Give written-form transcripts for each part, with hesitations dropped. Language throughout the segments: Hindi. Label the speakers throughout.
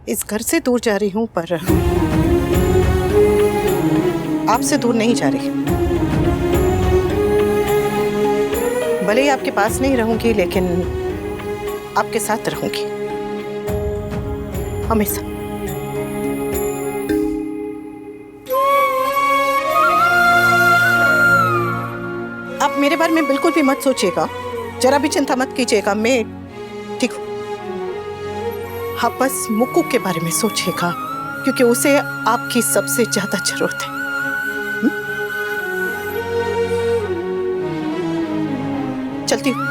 Speaker 1: इस घर से दूर जा रही हूं, पर आपसे दूर नहीं जा रही। भले ही आपके पास नहीं रहूंगी, लेकिन आपके साथ रहूंगी हमेशा। आप मेरे बारे में बिल्कुल भी मत सोचिएगा, जरा भी चिंता मत कीजिएगा, मैं ठीक हूं। आप बस मुक्कू के बारे में सोचिएगा, क्योंकि उसे आपकी सबसे ज्यादा जरूरत है। चलती हूँ,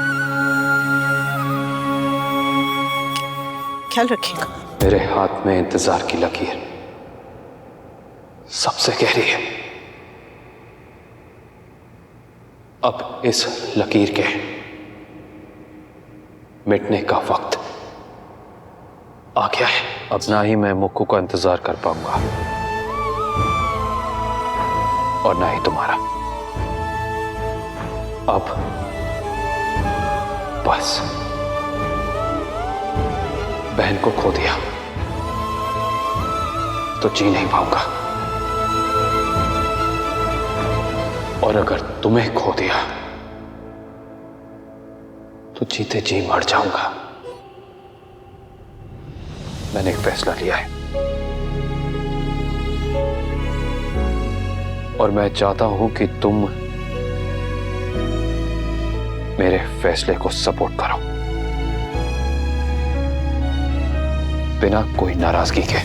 Speaker 1: ख्याल रखिएगा।
Speaker 2: मेरे हाथ में इंतजार की लकीर सबसे गहरी है। अब इस लकीर के मिटने का वक्त आ गया है। अब ना ही मैं मुक्कू का इंतजार कर पाऊंगा और ना ही तुम्हारा। अब बस बहन को खो दिया तो जी नहीं पाऊंगा, और अगर तुम्हें खो दिया तो जीते जी मर जाऊंगा। मैंने एक फैसला लिया है और मैं चाहता हूं कि तुम मेरे फैसले को सपोर्ट करो, बिना कोई नाराजगी के,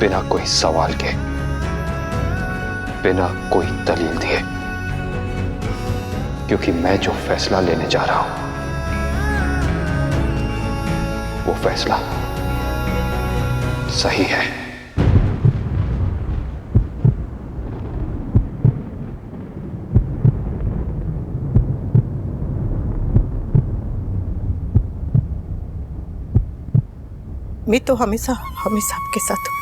Speaker 2: बिना कोई सवाल के, बिना कोई दलील दिए, क्योंकि मैं जो फैसला लेने जा रहा हूं वो फैसला सही है।
Speaker 1: मैं तो हमेशा हमेशा आपके साथ हूं,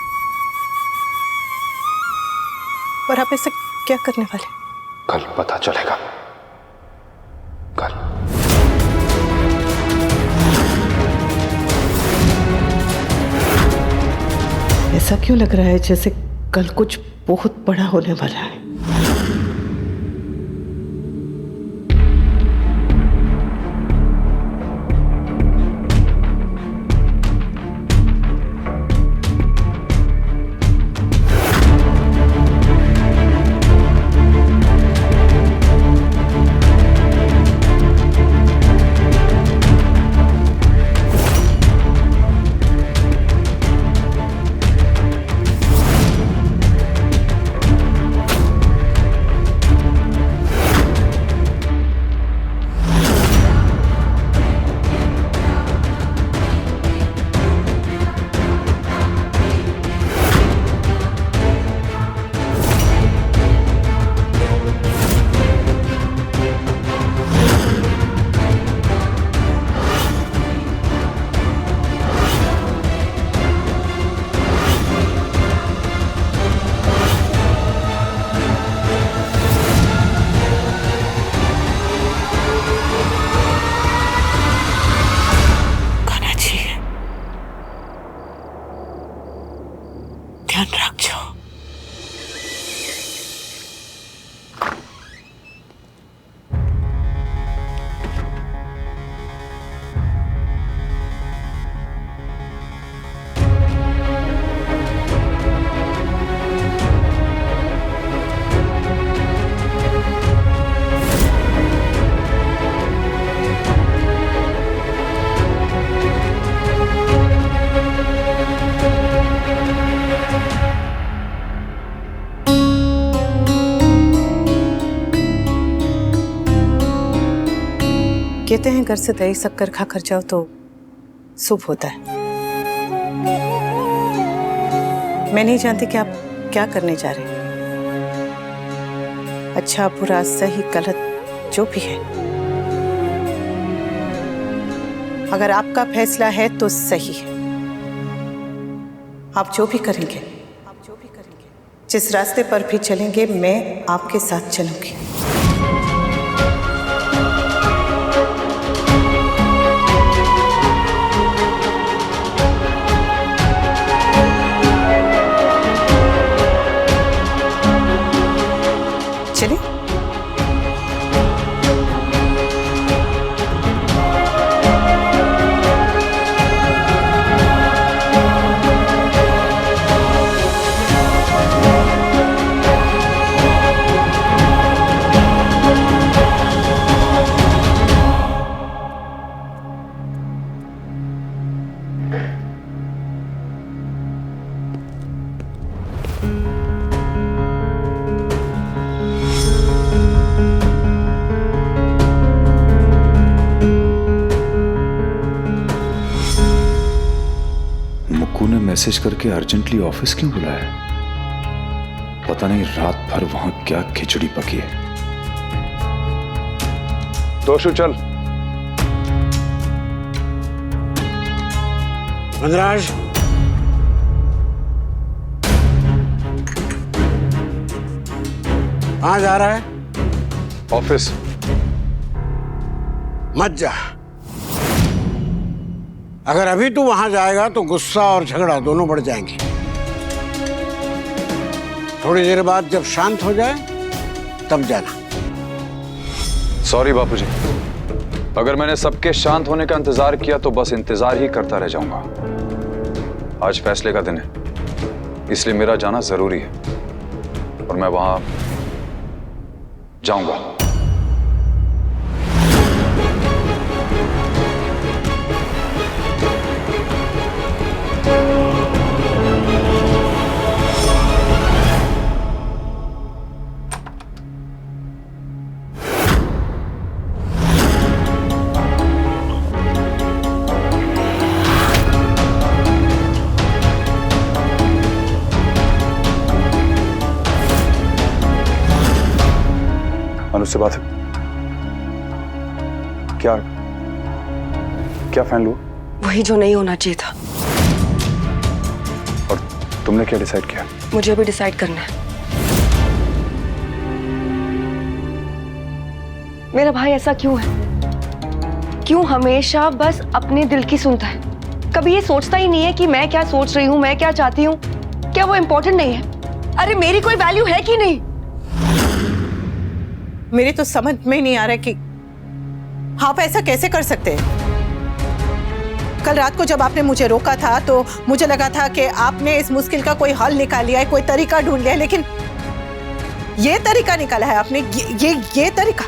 Speaker 1: पर आप ऐसा क्या करने वाले?
Speaker 2: कल पता चलेगा, कल।
Speaker 1: ऐसा क्यों लग रहा है जैसे कल कुछ बहुत बड़ा होने वाला है? ध्यान रखो। कहते हैं घर से दही शक्कर खा कर जाओ तो शुभ होता है। मैं नहीं जानती कि आप क्या करने जा रहे हैं। अच्छा बुरा सही गलत जो भी है, अगर आपका फैसला है तो सही है। आप जो भी करेंगे, जिस रास्ते पर भी चलेंगे, मैं आपके साथ चलूंगी।
Speaker 3: मुक्कू ने मैसेज करके अर्जेंटली ऑफिस क्यों बुलाया? पता नहीं रात भर वहां क्या खिचड़ी पकी है। तोशु चल।
Speaker 4: वनराज, कहाँ जा रहा है?
Speaker 3: ऑफिस।
Speaker 4: मत जा। अगर अभी तू वहां जाएगा तो गुस्सा और झगड़ा दोनों बढ़ जाएंगे। थोड़ी देर बाद जब शांत हो जाए तब जाना।
Speaker 3: सॉरी बापूजी, अगर मैंने सबके शांत होने का इंतजार किया तो बस इंतजार ही करता रह जाऊंगा। आज फैसले का दिन है, इसलिए मेरा जाना जरूरी है और मैं वहां जाऊंगा। अनुज से बात है? क्या क्या फाइनल हुआ?
Speaker 5: वही जो नहीं होना चाहिए था।
Speaker 3: और तुमने क्या डिसाइड किया?
Speaker 5: मुझे अभी डिसाइड करना है। मेरा भाई ऐसा क्यों है? क्यों हमेशा बस अपने दिल की सुनता है? कभी ये सोचता ही नहीं है कि मैं क्या सोच रही हूँ, मैं क्या चाहती हूँ? क्या वो इम्पोर्टेंट नहीं है? अरे मेरी कोई वैल्यू है कि नहीं?
Speaker 1: मेरी तो समझ में ही नहीं आ रहा कि आप ऐसा कैसे कर सकते हैं। कल रात को जब आपने मुझे रोका था तो मुझे लगा था कि आपने इस मुश्किल का कोई हल निकाल लिया है, कोई तरीका ढूंढ लिया है, लेकिन ये तरीका निकाला है आपने। ये तरीका।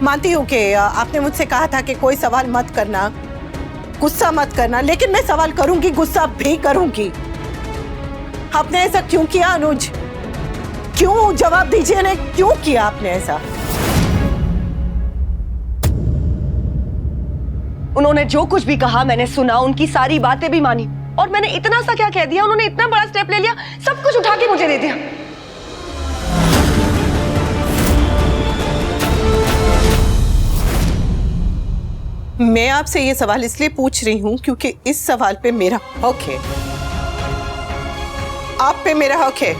Speaker 1: मानती हूं कि आपने मुझसे कहा था कि कोई सवाल मत करना, गुस्सा मत करना, लेकिन मैं सवाल करूंगी, गुस्सा भी करूंगी। आपने ऐसा क्यों किया अनुज? क्यों? जवाब दीजिए ना, क्यों किया आपने ऐसा?
Speaker 5: उन्होंने जो कुछ भी कहा मैंने सुना, उनकी सारी बातें भी मानी, और मैंने इतना सा क्या कह दिया? उन्होंने इतना बड़ा स्टेप ले लिया, सब कुछ उठा के मुझे दे दिया।
Speaker 1: मैं आपसे ये सवाल इसलिए पूछ रही हूं क्योंकि इस सवाल पे मेरा हक है, आप पे मेरा हक है,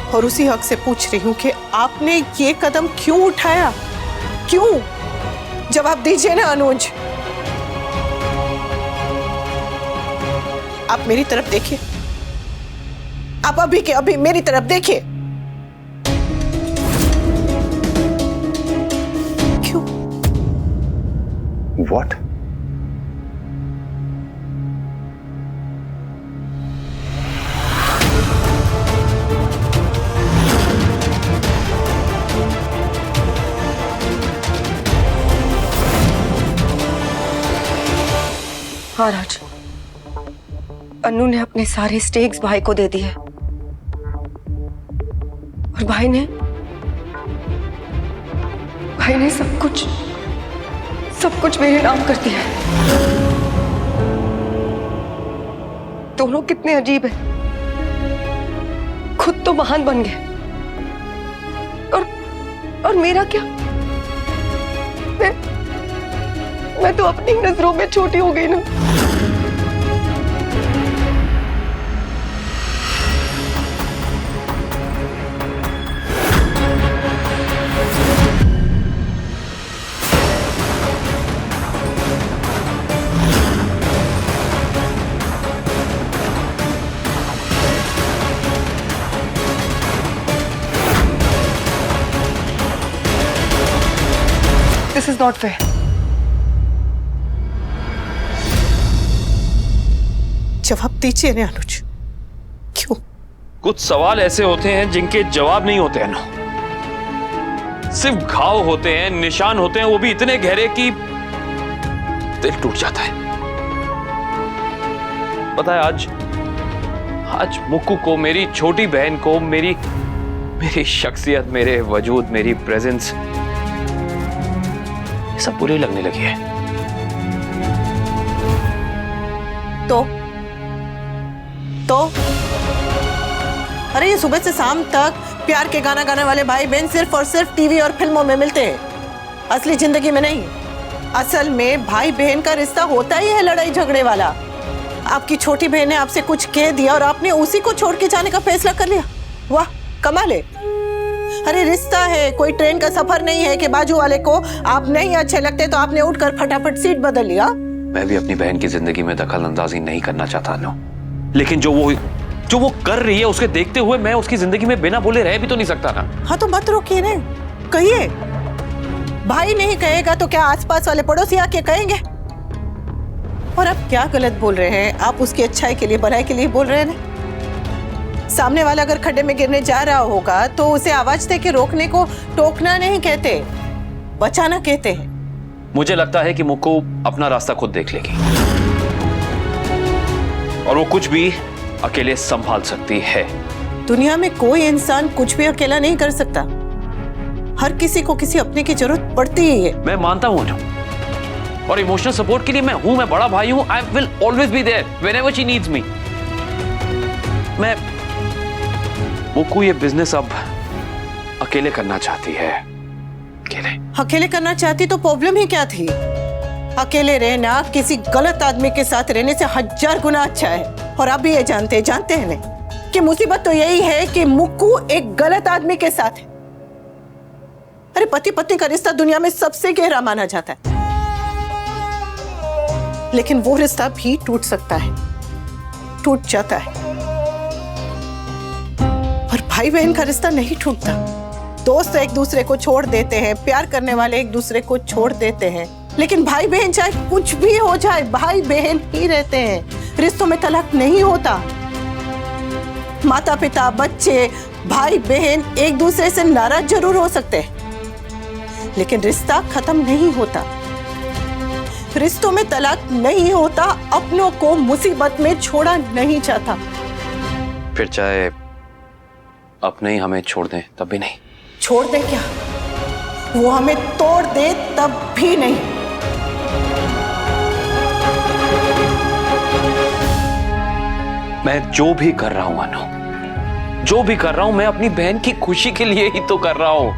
Speaker 1: और उसी हक से पूछ रही हूं कि आपने ये कदम क्यों उठाया? क्यों? जवाब दीजिए ना अनुज। आप मेरी तरफ देखिए, आप अभी के अभी मेरी तरफ देखिए। क्यों?
Speaker 3: What?
Speaker 5: हाँ राज, अनु ने अपने सारे स्टेक्स भाई को दे दिए और भाई ने सब कुछ मेरे नाम कर दिया। दोनों कितने अजीब है। खुद तो महान बन गए और मेरा क्या? मैं तो अपनी नजरों में छोटी हो गई ना। This is not fair.
Speaker 1: जवाब दीजिए ना अनुज, क्यों?
Speaker 2: कुछ सवाल ऐसे होते हैं जिनके जवाब नहीं होते हैं ना, सिर्फ घाव होते हैं, निशान होते हैं, वो भी इतने गहरे कि दिल टूट जाता है। पता है आज मुक्कू को, मेरी छोटी बहन को, मेरी शख्सियत, मेरे वजूद, मेरी प्रेजेंस, ये सब बुरी लगने लगी है।
Speaker 1: तो अरे ये सुबह से शाम तक प्यार के गाना गाने वाले भाई बहन सिर्फ और सिर्फ टीवी और फिल्मों में मिलते हैं, असली जिंदगी में नहीं। असल में भाई बहन का रिश्ता होता ही है लड़ाई झगड़े वाला। आपकी छोटी बहन ने आपसे कुछ कह दिया और आपने उसी को छोड़ के जाने का फैसला कर लिया। वाह, कमाल है। अरे रिश्ता है, कोई ट्रेन का सफर नहीं है कि बाजू वाले को आप नहीं अच्छे लगते तो आपने उठकर फटाफट सीट बदल लिया।
Speaker 2: मैं भी अपनी बहन की जिंदगी में दखल अंदाजी नहीं करना चाहता नो, लेकिन जो वो कर रही है उसके देखते हुए मैं उसकी जिंदगी में बिना बोले रह भी तो नहीं सकता ना।
Speaker 1: हाँ तो मत रोकिए ना, कहिए। भाई नहीं कहेगा तो क्या आसपास वाले पड़ोसी आके कहेंगे? और आप क्या गलत बोल रहे हैं? आप उसकी अच्छाई के लिए, भलाई के लिए बोल रहे हैं ना। सामने वाला अगर खड्डे में गिरने जा रहा होगा तो उसे आवाज दे के रोकने को टोकना नहीं कहते, बचाना कहते हैं।
Speaker 2: मुझे लगता है कि मुक्कू अपना रास्ता खुद देख लेगी और वो कुछ भी अकेले संभाल सकती है।
Speaker 1: दुनिया में कोई इंसान कुछ भी अकेला नहीं कर सकता। हर किसी को किसी अपने की जरूरत पड़ती ही है।
Speaker 2: मैं मानता हूं और इमोशनल सपोर्ट के लिए मैं हूं, मैं बड़ा भाई हूं। I will always be there whenever she needs me. मैं मुक्कू ये बिजनेस अब अकेले करना चाहती है। अकेले करना चाहती तो प्रॉब्लम ही क्या थी? अकेले रहना किसी गलत आदमी के साथ रहने से 1000 गुना अच्छा है। और आप भी ये जानते हैं ना कि मुसीबत तो यही है कि मुक्कू एक गलत आदमी के साथ है। अरे पति पत्नी का रिश्ता दुनिया में सबसे गहरा माना जाता है, लेकिन वो रिश्ता भी टूट सकता है, टूट जाता है। और भाई बहन का रिश्ता नहीं टूटता। दोस्त एक दूसरे को छोड़ देते हैं, प्यार करने वाले एक दूसरे को छोड़ देते हैं, लेकिन भाई बहन चाहे कुछ भी हो जाए भाई बहन ही रहते हैं। रिश्तों में तलाक नहीं होता। माता पिता, बच्चे, भाई बहन एक दूसरे से नाराज जरूर हो सकते हैं, लेकिन रिश्ता खत्म नहीं होता। रिश्तों में तलाक नहीं होता। अपनों को मुसीबत में छोड़ा नहीं जाता। फिर चाहे अपने ही हमें छोड़ दें तब भी नहीं।
Speaker 1: छोड़ दे क्या? वो हमें तोड़ दे तब भी नहीं।
Speaker 2: मैं जो भी कर रहा हूं अनु, जो भी कर रहा हूं, मैं अपनी बहन की खुशी के लिए ही तो कर रहा हूं।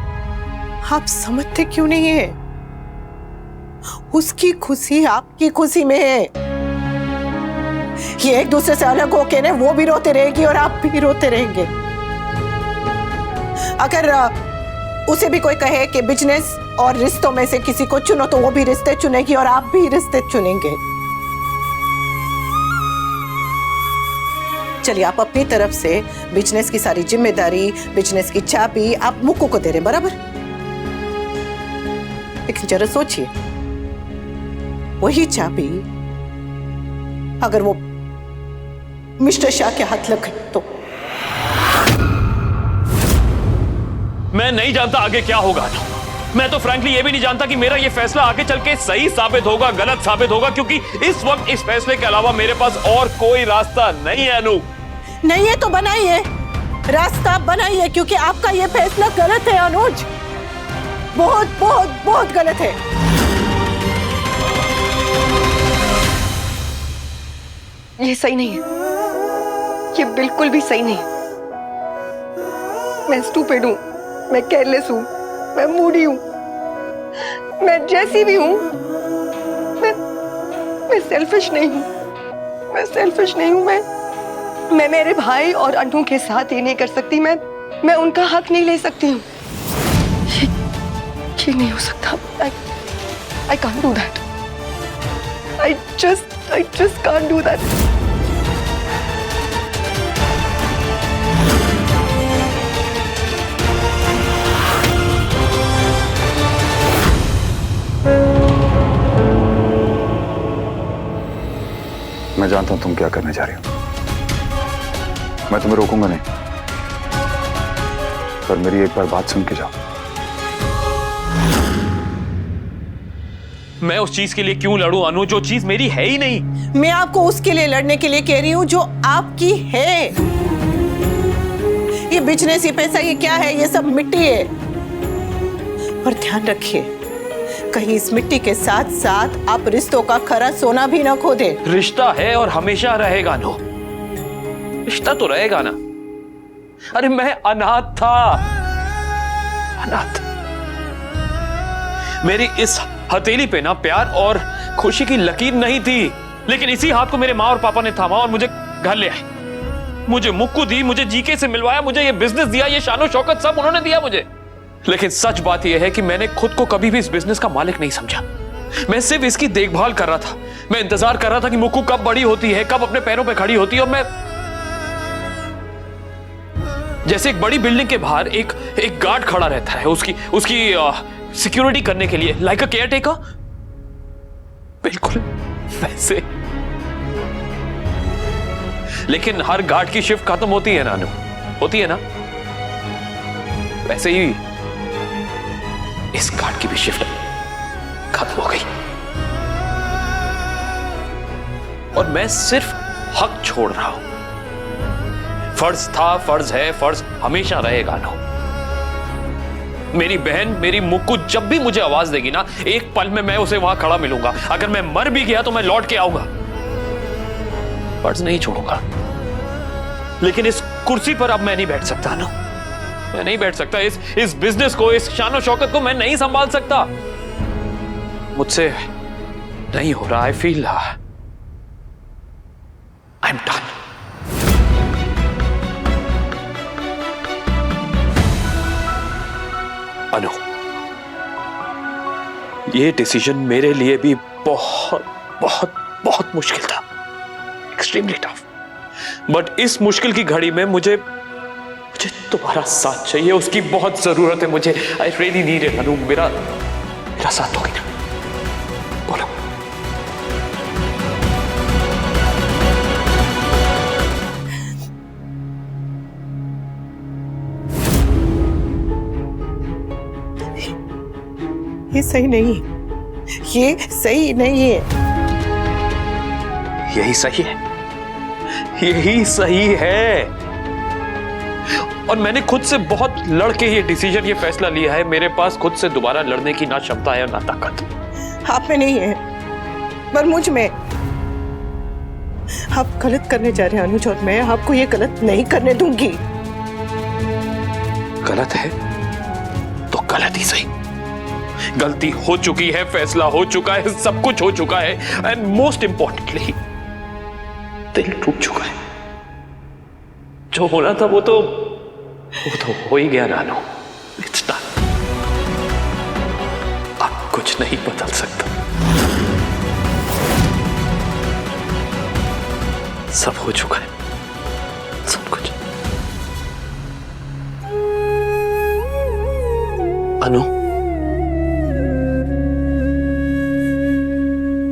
Speaker 1: आप समझते क्यों नहीं है? उसकी खुशी आपकी खुशी में है। ये एक दूसरे से अलग होके ना वो भी रोते रहेगी और आप भी रोते रहेंगे। अगर उसे भी कोई कहे कि बिजनेस और रिश्तों में से किसी को चुनो तो वो भी रिश्ते चुनेगी और आप भी रिश्ते चुनेंगे। चलिए, आप अपनी तरफ से बिजनेस की सारी जिम्मेदारी, बिजनेस की चाबी आप मुक्कू को दे रहे, बराबर? लेकिन जरा सोचिए, वही चाबी अगर वो मिस्टर शाह के हाथ लग गई तो?
Speaker 2: मैं नहीं जानता आगे क्या होगा। मैं तो फ्रैंकली ये भी नहीं जानता कि मेरा ये फैसला आगे चल के सही साबित होगा, गलत साबित होगा, क्योंकि इस वक्त इस फैसले के अलावा मेरे पास और कोई रास्ता नहीं है। अनु,
Speaker 1: नहीं है तो बनाइए, रास्ता बनाइए, क्योंकि आपका ये फैसला गलत है अनुज, बहुत बहुत बहुत गलत है।
Speaker 5: ये सही नहीं है, ये बिल्कुल भी सही नहीं है। मैं स्टूपिड हूं, मैं केयरलेस हूं, मैं मूडी हूं, मैं जैसी भी हूं, मैं सेल्फिश नहीं हूं, मैं सेल्फिश नहीं हूं। मैं मेरे भाई और अनु के साथ ये नहीं कर सकती। मैं उनका हक नहीं ले सकती हूँ। ये नहीं हो सकता। I can't do that. I just can't do that.
Speaker 3: मैं जानता हूं तुम क्या करने जा रही हो। मैं तुम्हें रोकूंगा नहीं, पर मेरी एक बार बात सुन के जाओ।
Speaker 6: मैं उस चीज के लिए क्यों लड़ूं अनु, जो चीज मेरी है ही नहीं।
Speaker 2: मैं आपको उसके लिए लड़ने के लिए कह रही हूँ जो आपकी है। ये बिजनेस, ये पैसा, ये क्या है? ये सब मिट्टी है। और ध्यान रखिए, कहीं इस मिट्टी के साथ साथ आप रिश्तों का खरा सोना भी ना खो दे।
Speaker 6: रिश्ता है और हमेशा रहेगा अनु, रिश्ता तो रहेगा ना। अरे मैं अनाथ था, अनाथ। मेरी इस हथेली पे ना प्यार और खुशी की लकीर नहीं थी, लेकिन इसी हाथ को मेरे माँ और पापा ने थामा और मुझे घर ले आए। मुझे मुक्कू दी, मुझे जीके से मिलवाया, मुझे ये बिजनेस दिया, ये शानो शौकत सब उन्होंने दिया मुझे। लेकिन सच बात यह है कि मैंने खुद को कभी भी इस बिजनेस का मालिक नहीं समझा। मैं सिर्फ इसकी देखभाल कर रहा था। मैं इंतजार कर रहा था कि मुक्कू कब बड़ी होती है, कब अपने पैरों पे खड़ी होती है। और मैं जैसे एक बड़ी बिल्डिंग के बाहर एक गार्ड खड़ा रहता है उसकी सिक्योरिटी करने के लिए, लाइक अ केयरटेकर, बिल्कुल वैसे। लेकिन हर गार्ड की शिफ्ट खत्म होती है ना अनु, होती है ना, वैसे ही इस गार्ड की भी शिफ्ट खत्म हो गई और मैं सिर्फ हक छोड़ रहा हूं। फर्ज था, फर्ज है, फर्ज हमेशा रहेगा अनु। मेरी बहन, मेरी मुक्कू जब भी मुझे आवाज देगी ना, एक पल में मैं उसे वहां खड़ा मिलूंगा। अगर मैं मर भी गया तो मैं लौट के आऊंगा, फर्ज नहीं छोड़ूंगा। लेकिन इस कुर्सी पर अब मैं नहीं बैठ सकता ना, मैं नहीं बैठ सकता। इस बिजनेस को, इस शानो शौकत को मैं नहीं संभाल सकता। मुझसे नहीं हो रहा। I feel I am done. Anu, ये डिसीजन मेरे लिए भी बहुत बहुत बहुत मुश्किल था, एक्सट्रीमली टफ। बट इस मुश्किल की घड़ी में मुझे तुम्हारा साथ चाहिए, उसकी बहुत जरूरत है मुझे। आई रियली नीड इट अनु। मेरा साथ दोगी ना? बोलो।
Speaker 2: ये सही नहीं है, ये सही नहीं है।
Speaker 6: यही सही है, यही सही है। और मैंने खुद से बहुत लड़के ये डिसीजन, ये फैसला लिया है। मेरे पास खुद से दोबारा लड़ने की ना क्षमता है और ना ताकत।
Speaker 2: आप में नहीं है, पर मुझ में। आप गलत करने जा रहे हैं अनुज, और मैं आपको ये गलत नहीं करने दूंगी।
Speaker 6: गलत है तो गलत ही सही। गलती हो चुकी है, फैसला हो चुका है, सब कुछ हो चुका है, एंड मोस्ट इंपॉर्टेंटली दिल टूट चुका है। जो होना था वो तो हो ही गया नानो। It's done. अब कुछ नहीं बदल सकता। सब हो चुका है, सब कुछ। अनु,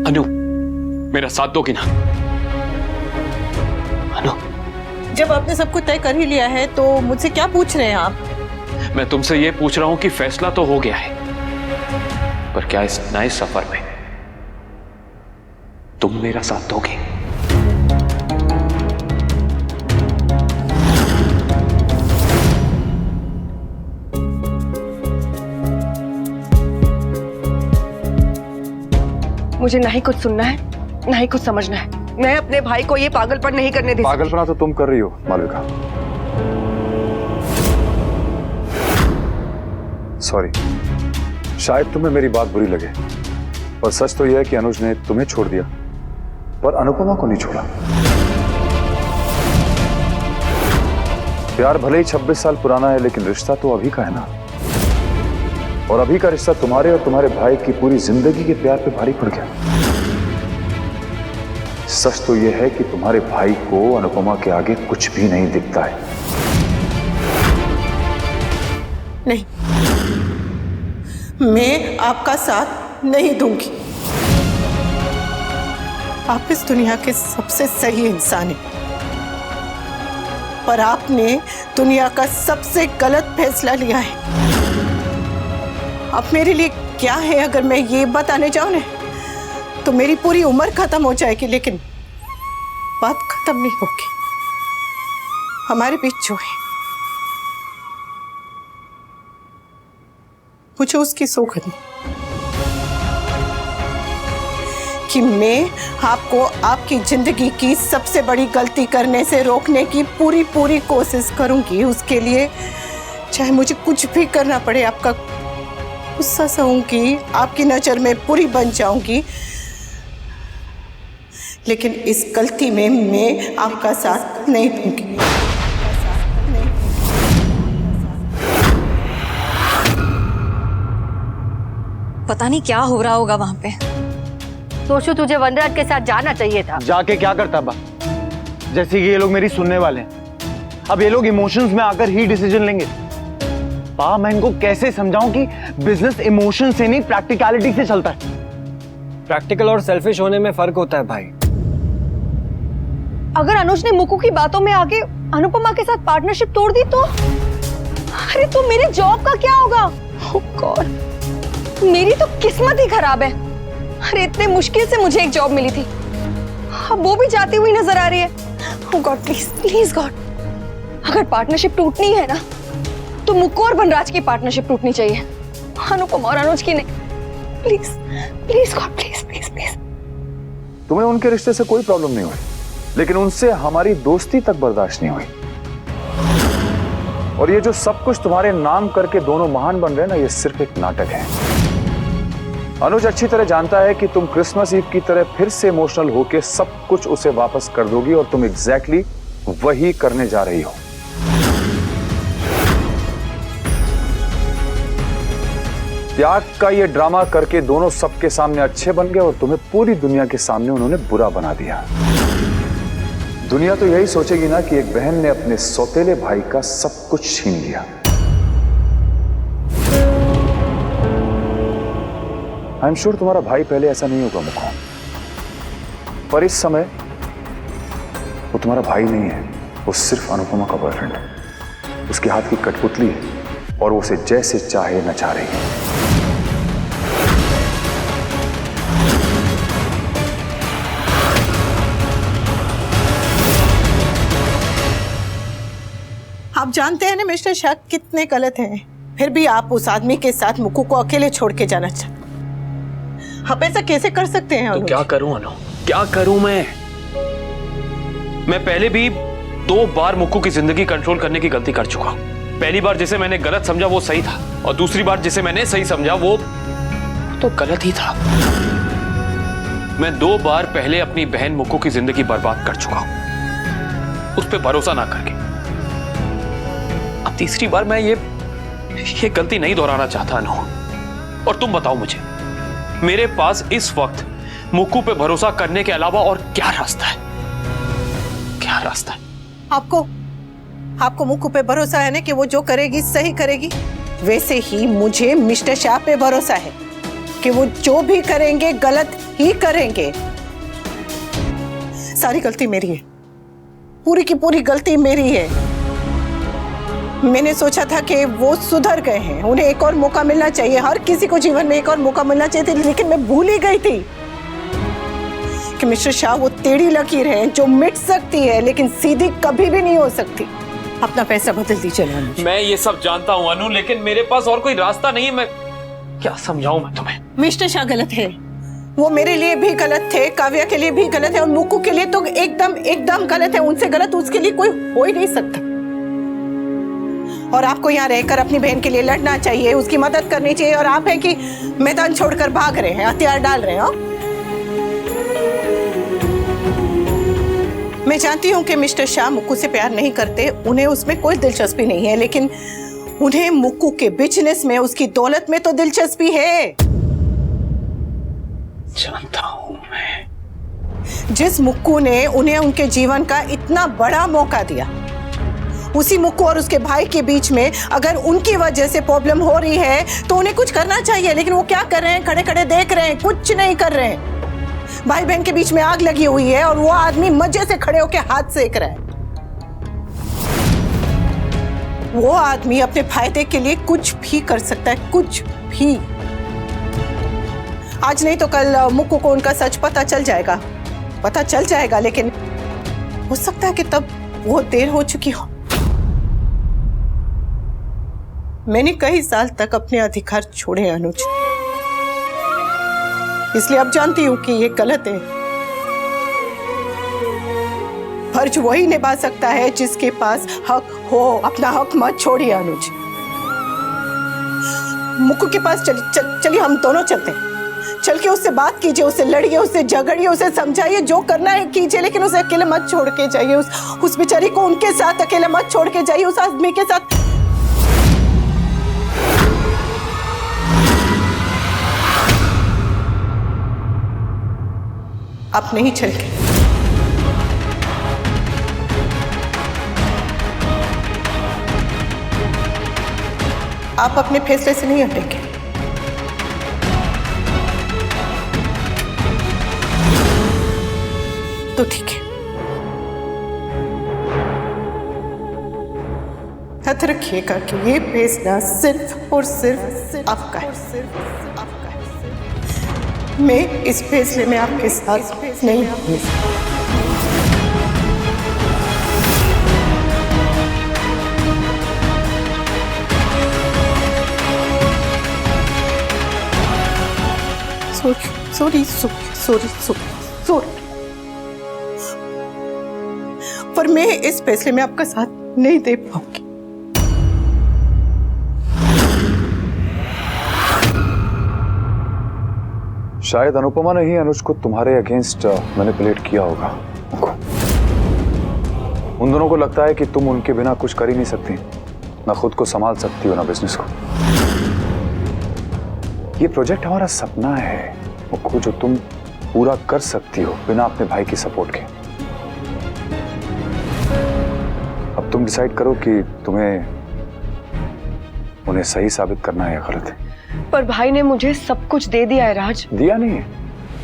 Speaker 6: अनु, मेरा साथ दोगी ना? अनु,
Speaker 2: जब आपने सब कुछ तय कर ही लिया है तो मुझसे क्या पूछ रहे हैं आप?
Speaker 6: मैं तुमसे ये पूछ रहा हूं कि फैसला तो हो गया है, पर क्या इस नए सफर में तुम मेरा साथ दोगे?
Speaker 5: मुझे ना ही कुछ सुनना है, ना ही कुछ समझना है। मैं अपने भाई को ये पागलपन नहीं करने दे सकती।
Speaker 3: पागलपना तो तुम कर रही हो मालविका। सॉरी, शायद तुम्हें मेरी बात बुरी लगे, पर सच तो यह है कि अनुज ने तुम्हें छोड़ दिया, पर अनुपमा को नहीं छोड़ा। प्यार भले ही 26 साल पुराना है, लेकिन रिश्ता तो अभी का है ना। और अभी का रिश्ता तुम्हारे और तुम्हारे भाई की पूरी जिंदगी के प्यार पे भारी पड़ गया। सच तो यह है कि तुम्हारे भाई को अनुपमा के आगे कुछ भी नहीं दिखता है।
Speaker 2: नहीं, मैं आपका साथ नहीं दूंगी। आप इस दुनिया के सबसे सही इंसान हैं, पर आपने दुनिया का सबसे गलत फैसला लिया है। आप मेरे लिए क्या है अगर मैं ये बताने जाऊं ना? तो मेरी पूरी उम्र खत्म हो जाएगी, लेकिन बात खत्म नहीं होगी। हमारे बीच जो है, मुझे उसकी सौगंध कि मैं आपको आपकी जिंदगी की सबसे बड़ी गलती करने से रोकने की पूरी कोशिश करूंगी। उसके लिए चाहे मुझे कुछ भी करना पड़े, आपका गुस्सा सहूंगी, आपकी नजर में बुरी बन जाऊंगी, लेकिन इस गलती में मैं आपका साथ नहीं दूंगी।
Speaker 5: पता नहीं क्या हो रहा होगा वहां पे।
Speaker 7: सोचू तुझे वनराज के साथ जाना चाहिए था।
Speaker 8: जाके क्या करता बा? जैसे कि ये लोग मेरी सुनने वाले हैं, अब ये लोग इमोशंस में आकर ही डिसीजन लेंगे। बा, मैं इनको कैसे समझाऊं कि बिजनेस इमोशन से नहीं प्रैक्टिकलिटी से चलता है।
Speaker 9: प्रैक्टिकल और सेल्फिश होने में फर्क होता है भाई।
Speaker 5: अगर अनुज ने मुक्कू की बातों में आके अनुपमा के साथ पार्टनरशिप तोड़ दी तो? अरे तो मेरे जॉब का क्या होगा? ओह गॉड, मेरी तो किस्मत ही खराब है। अरे इतने मुश्किल से मुझे एक जॉब मिली थी, अब वो भी जाती हुई नजर आ रही है। ओह गॉड, प्लीज प्लीज गॉड, अगर पार्टनरशिप टूटनी है ना तो मुक्कू और वनराज की पार्टनरशिप टूटनी चाहिए, अनुपमा और अनुज की नहीं। Please please God, please please please.
Speaker 3: तुम्हें उनके रिश्ते से कोई प्रॉब्लम नहीं हुई, लेकिन उनसे हमारी दोस्ती तक बर्दाश्त नहीं हुई। और ये जो सब कुछ तुम्हारे नाम करके दोनों महान बन रहे हैं ना, ये सिर्फ एक नाटक है। अनुज अच्छी तरह जानता है कि तुम क्रिसमस ईव की तरह फिर से इमोशनल होके सब कुछ उसे वापस कर दोगी, और तुम एग्जैक्टली वही करने जा रही हो। त्याग का ये ड्रामा करके दोनों सबके सामने अच्छे बन गए, और तुम्हें पूरी दुनिया के सामने उन्होंने बुरा बना दिया। दुनिया तो यही सोचेगी ना कि एक बहन ने अपने सौतेले भाई का सब कुछ छीन लिया। आई एम श्योर तुम्हारा भाई पहले ऐसा नहीं होगा मुक्कू, पर इस समय वो तुम्हारा भाई नहीं है, वो सिर्फ अनुपमा का बॉयफ्रेंड है। उसके हाथ की कठपुतली है, और वो उसे जैसे चाहे नचा रही है।
Speaker 2: आप जानते हैं ना मिस्टर शाह कितने गलत हैं, फिर भी आप उस आदमी के साथ मुक्कू को अकेले छोड़ के जाना चाहते। आप ऐसा कैसे कर सकते हैं?
Speaker 6: तो क्या करूं अनु, क्या करूं मैं पहले भी 2 बार मुक्कू की जिंदगी कंट्रोल करने की गलती कर चुका हूं। पहली बार जिसे मैंने गलत समझा वो सही था, और दूसरी बार जिसे मैंने सही समझा वो तो गलत ही था। मैं 2 बार पहले अपनी बहन मुक्कू की जिंदगी बर्बाद कर चुका हूं, उस पर भरोसा ना करके। अब तीसरी बार मैं ये गलती नहीं दोहराना चाहता अनु। और तुम बताओ मुझे, मेरे पास इस वक्त मुक्कू पे भरोसा करने के अलावा और क्या रास्ता है? क्या रास्ता है?
Speaker 2: आपको मुक्कू पे भरोसा है ना कि वो जो करेगी सही करेगी? वैसे ही मुझे मिस्टर शाह पे भरोसा है कि वो जो भी करेंगे गलत ही करेंगे। सारी गलती मेरी है, पूरी की पूरी गलती मेरी है। मैंने सोचा था कि वो सुधर गए हैं, उन्हें एक और मौका मिलना चाहिए, हर किसी को जीवन में एक और मौका मिलना चाहिए, लेकिन मैं भूल ही गई थी कि मिस्टर शाह वो टेढ़ी लकीर है जो मिट सकती है लेकिन सीधी कभी भी नहीं हो सकती। अपना पैसा बदल दीजिए अनु।
Speaker 6: मैं ये सब जानता हूं अनु, लेकिन मेरे पास और कोई रास्ता नहीं है। मैं क्या समझाऊं मैं तुम्हें?
Speaker 2: मिस्टर शाह गलत है, वो मेरे लिए भी गलत थे, काव्या के लिए भी गलत है, और मुक्कू के लिए तो एकदम गलत है। उनसे गलत उसके लिए कोई हो ही नहीं सकता। और आपको यहाँ रहकर अपनी बहन के लिए लड़ना चाहिए, उसकी मदद करनी चाहिए, और आप है कि मैदान छोड़कर भाग रहे हैं, हथियार डाल रहे हैं। मैं जानती हूँ कि मिस्टर शाह मुक्कू से प्यार नहीं करते, उन्हें उसमें कोई दिलचस्पी नहीं है, लेकिन उन्हें मुक्कू के बिजनेस में, उसकी दौलत में तो दिलचस्पी है।
Speaker 6: जानता हूं मैं।
Speaker 2: जिस मुक्कू ने उन्हें उनके जीवन का इतना बड़ा मौका दिया, उसी मुक्कू और उसके भाई के बीच में अगर उनकी वजह से प्रॉब्लम हो रही है तो उन्हें कुछ करना चाहिए, लेकिन वो क्या कर रहे हैं? खड़े खड़े देख रहे हैं, कुछ नहीं कर रहे हैं। भाई बहन के बीच में आग लगी हुई है और वो आदमी मजे से खड़े होकर हाथ सेक रहा है। वो आदमी अपने फायदे के लिए कुछ भी कर सकता है, कुछ भी। आज नहीं तो कल मुक्कू को उनका सच पता चल जाएगा, लेकिन हो सकता है कि तब बहुत देर हो चुकी हो। मैंने कई साल तक अपने अधिकार छोड़े अनुज, इसलिए अब जानती हूं कि ये गलत है। फर्ज वही निभा सकता है जिसके पास हक हो। अपना हक मत छोड़िए अनुज। मुक्कू के पास चलिए हम दोनों चलते हैं। चल के उससे बात कीजिए, उससे लड़िए, उससे झगड़िए, उसे समझाइए, जो करना है कीजिए, लेकिन उसे अकेले मत छोड़ के जाइए। उस बेचारी को उनके साथ अकेले मत छोड़ के जाइए, उस आदमी के साथ। आप नहीं चल के। आप अपने फैसले से नहीं हटेंगे। तो ठीक है, याद रखिएगा कि ये फैसला सिर्फ और सिर्फ आपका है। मैं इस फैसले में आपके साथ नहीं हूँ। सॉरी, पर मैं इस फैसले में आपका साथ नहीं दे पाऊंगी।
Speaker 3: शायद अनुपमा ने ही अनुज को तुम्हारे अगेंस्ट मैनिपुलेट किया होगा। उन दोनों को लगता है कि तुम उनके बिना कुछ कर ही नहीं सकती, ना खुद को संभाल सकती हो ना बिजनेस को। ये प्रोजेक्ट हमारा सपना है मुक्कू, जो तुम पूरा कर सकती हो बिना अपने भाई की सपोर्ट के। अब तुम डिसाइड करो कि तुम्हें उन्हें सही साबित करना है या गलत है।
Speaker 5: पर भाई ने मुझे सब कुछ दे दिया है राज।
Speaker 3: दिया नहीं है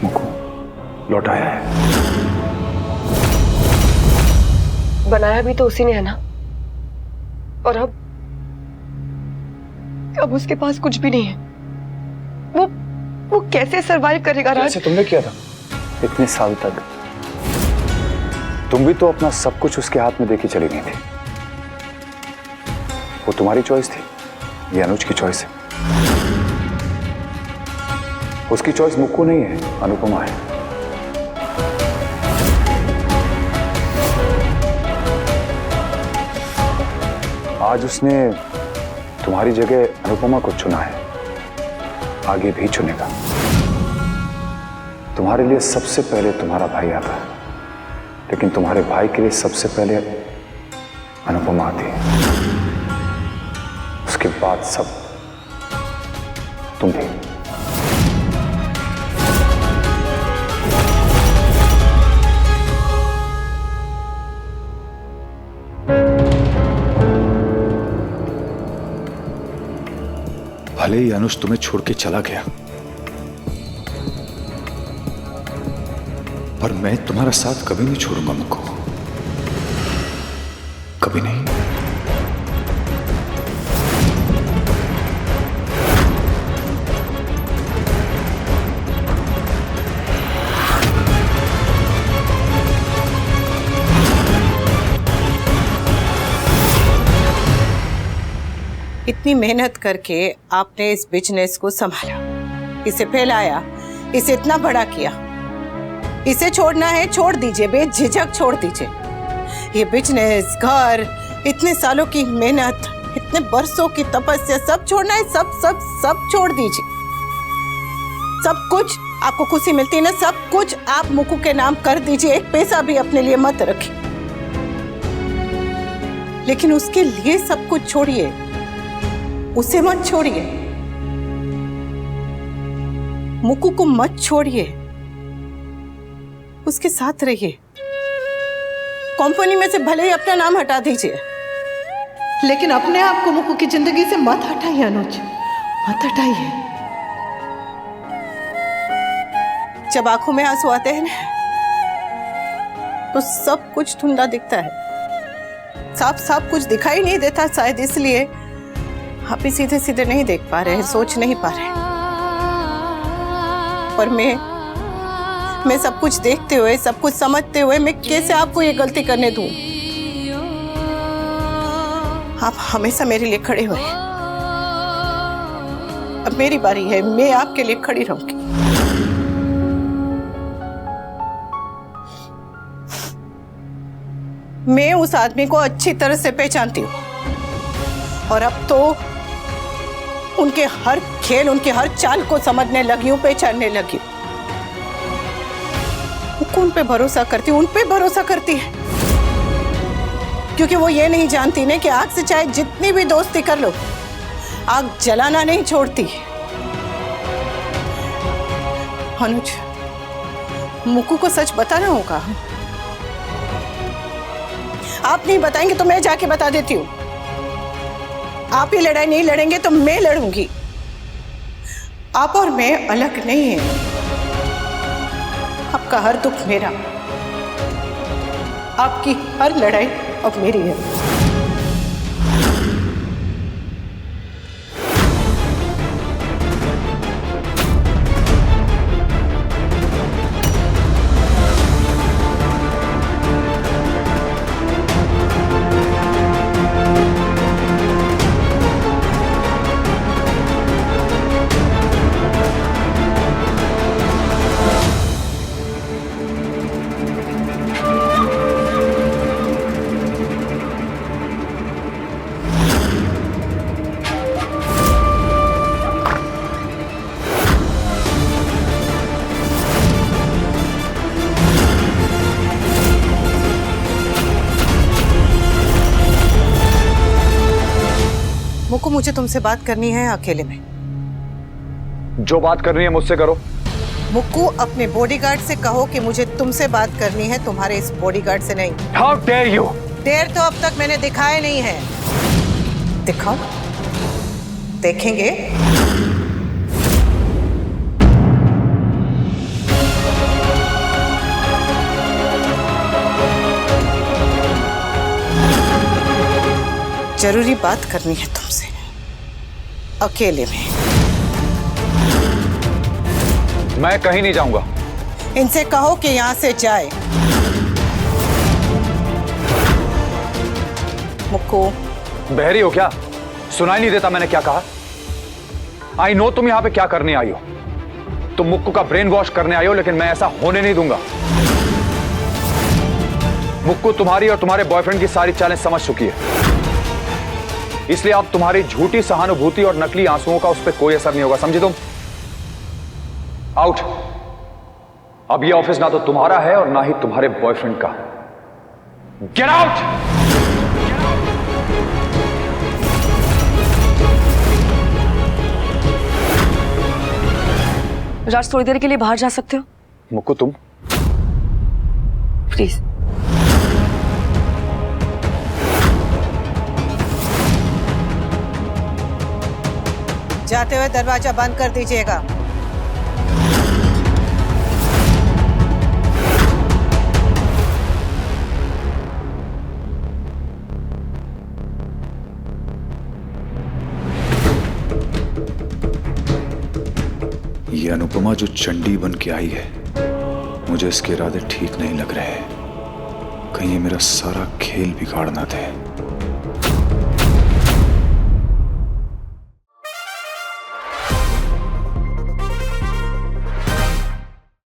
Speaker 3: मुक्कू, लौटाया है।
Speaker 5: बनाया भी तो उसी ने है ना। और अब उसके पास कुछ भी नहीं है। वो कैसे सरवाइव करेगा राज?
Speaker 3: जैसे तुमने किया था इतने साल तक। तुम भी तो अपना सब कुछ उसके हाथ में देके चली गई थी। वो तुम्हारी चॉइस थी, ये अनुज की चॉइस है। उसकी चॉइस मुक्कू नहीं है, अनुपमा है। आज उसने तुम्हारी जगह अनुपमा को चुना है, आगे भी चुनेगा। तुम्हारे लिए सबसे पहले तुम्हारा भाई आता है, लेकिन तुम्हारे भाई के लिए सबसे पहले अनुपमा आती है, उसके बाद सब तुम भी। भले ही अनुज तुम्हें छोड़ के चला गया, पर मैं तुम्हारा साथ कभी नहीं छोड़ूंगा मुक्कू, कभी नहीं।
Speaker 2: इतनी मेहनत करके आपने इस बिजनेस को संभाला, इसे फैलाया, इसे इतना बड़ा किया। इसे छोड़ना है छोड़ दीजिए, बेझिझक छोड़ दीजिए। ये बिजनेस, घर, इतने सालों की मेहनत, इतने बरसों की तपस्या, सब छोड़ना है। सब छोड़ दीजिए। सब कुछ आपको खुशी मिलती है ना, सब कुछ आप मुक्कू के नाम कर दीजिए। एक पैसा भी अपने लिए मत रखिए, लेकिन उसके लिए सब कुछ छोड़िए, उसे मत छोड़िए। मुक्कू को मत छोड़िए, उसके साथ रहिए। कंपनी में से भले ही अपना नाम हटा दीजिए, लेकिन अपने आप को मुक्कू की जिंदगी से मत हटाइए अनुज, मत हटाइए। जब आंखों में आंसू आते हैं ना, तो सब कुछ धुंधला दिखता है, साफ कुछ दिखाई नहीं देता। शायद इसलिए आप भी सीधे सीधे नहीं देख पा रहे हैं, सोच नहीं पा रहे। पर मैं सब कुछ देखते हुए, सब कुछ समझते हुए मैं कैसे आपको ये गलती करने दूं? आप हमेशा मेरे लिए खड़े हुए हैं। अब मेरी बारी है, मैं आपके लिए खड़ी रहूंगी। मैं उस आदमी को अच्छी तरह से पहचानती हूं और अब तो उनके हर खेल, उनके हर चाल को समझने लगी हूं, पहचानने लगी हूं। उन पे भरोसा करती हूं, उन पे भरोसा करती है, क्योंकि वो ये नहीं जानती ना कि आग से चाहे जितनी भी दोस्ती कर लो, आग जलाना नहीं छोड़ती। अनुज, मुक्कू को सच बताना होगा। आप नहीं बताएंगे तो मैं जाके बता देती हूँ। आप ही लड़ाई नहीं लड़ेंगे तो मैं लड़ूंगी। आप और मैं अलग नहीं है। आपका हर दुख मेरा, आपकी हर लड़ाई अब मेरी है। मुक्कू, मुझे तुमसे बात करनी है अकेले में।
Speaker 3: जो बात करनी है मुझसे करो।
Speaker 2: मुक्कू, अपने बॉडीगार्ड से कहो कि मुझे तुमसे बात करनी है, तुम्हारे इस बॉडीगार्ड से नहीं।
Speaker 3: How dare you?
Speaker 2: देर तो अब तक मैंने दिखाया नहीं है। दिखाओ, देखेंगे। जरूरी बात करनी है तुमसे, अकेले में।
Speaker 3: मैं कहीं नहीं जाऊंगा।
Speaker 2: इनसे कहो कि यहां से जाए। मुक्कू,
Speaker 3: बहरी हो क्या? सुनाई नहीं देता मैंने क्या कहा? आई नो तुम यहां पे क्या करने आई हो। तुम मुक्कू का ब्रेन वॉश करने आई हो, लेकिन मैं ऐसा होने नहीं दूंगा। मुक्कू तुम्हारी और तुम्हारे बॉयफ्रेंड की सारी चालें समझ चुकी है, इसलिए अब तुम्हारी झूठी सहानुभूति और नकली आंसुओं का उस पर कोई असर नहीं होगा, समझे तुम? आउट। अब ये ऑफिस ना तो तुम्हारा है और ना ही तुम्हारे बॉयफ्रेंड का। Get out.
Speaker 5: राज, थोड़ी देर के लिए बाहर जा सकते हो?
Speaker 3: मुक्कू तुम
Speaker 5: प्लीज।
Speaker 2: जाते हुए दरवाजा बंद कर दीजिएगा।
Speaker 3: ये अनुपमा जो चंडी बन के आई है, मुझे इसके इरादे ठीक नहीं लग रहे हैं। कहीं ये मेरा सारा खेल बिगाड़ ना दे।